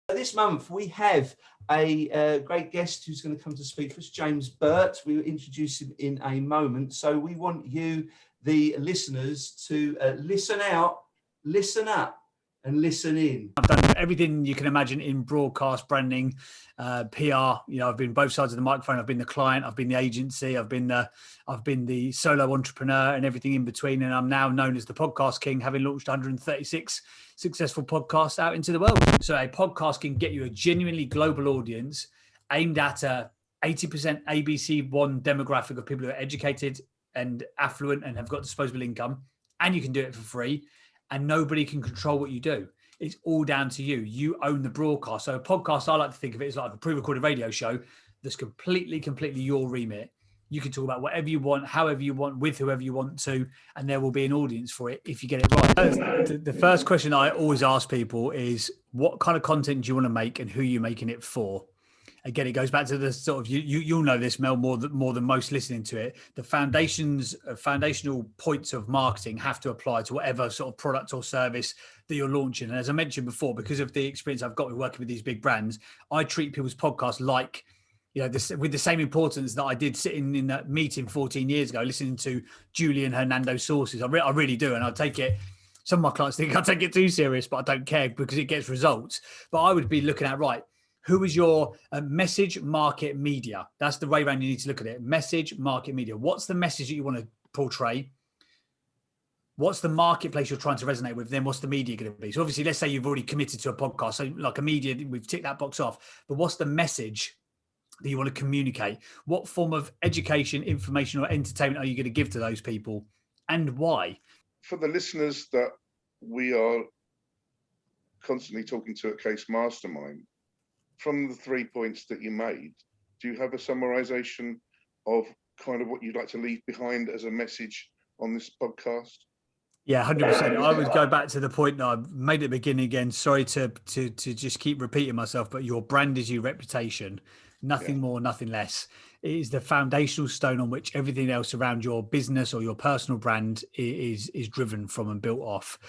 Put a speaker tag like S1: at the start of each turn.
S1: This month we have a great guest who's going to come to speak for us, James Burtt. We'll introduce him in a moment. So we want you, the listeners, to listen out, listen up, and listen in.
S2: I've done everything you can imagine in broadcast, branding, PR. I've been both sides of the microphone. I've been the client, I've been the agency, I've been the solo entrepreneur, and everything in between. And I'm now known as the podcast king, having launched 136 successful podcasts out into the world. So a podcast can get you a genuinely global audience aimed at a 80% ABC1 demographic of people who are educated and affluent and have got disposable income, and you can do it for free. And nobody can control what you do. It's all down to you. You own the broadcast. So a podcast, I like to think of it as like a pre-recorded radio show that's completely your remit. You can talk about whatever you want, however you want, with whoever you want to, and there will be an audience for it if you get it right. The first question I always ask people is, what kind of content do you want to make and who are you making it for? Again, it goes back to the sort of, you'll know this, Mel, more than most listening to it. The foundational points of marketing have to apply to whatever sort of product or service that you're launching. And as I mentioned before, because of the experience I've got with working with these big brands, I treat people's podcasts like, with the same importance that I did sitting in that meeting 14 years ago, listening to Julian Hernando's sources. I really do. And I take it, some of my clients think I take it too serious, but I don't care because it gets results. But I would be looking at, right, who is your message, market, media? That's the way around you need to look at it. Message, market, media. What's the message that you want to portray? What's the marketplace you're trying to resonate with? Then what's the media going to be? So obviously, let's say you've already committed to a podcast. So like a media, we've ticked that box off. But what's the message that you want to communicate? What form of education, information, or entertainment are you going to give to those people? And why?
S3: For the listeners that we are constantly talking to at Case Mastermind, from the 3 points that you made, do you have a summarization of kind of what you'd like to leave behind as a message on this podcast?
S2: Yeah, 100%. I would go back to the point that I made at the beginning again. Sorry to just keep repeating myself, but your brand is your reputation. Nothing more, nothing less. It is the foundational stone on which everything else around your business or your personal brand is driven from and built off.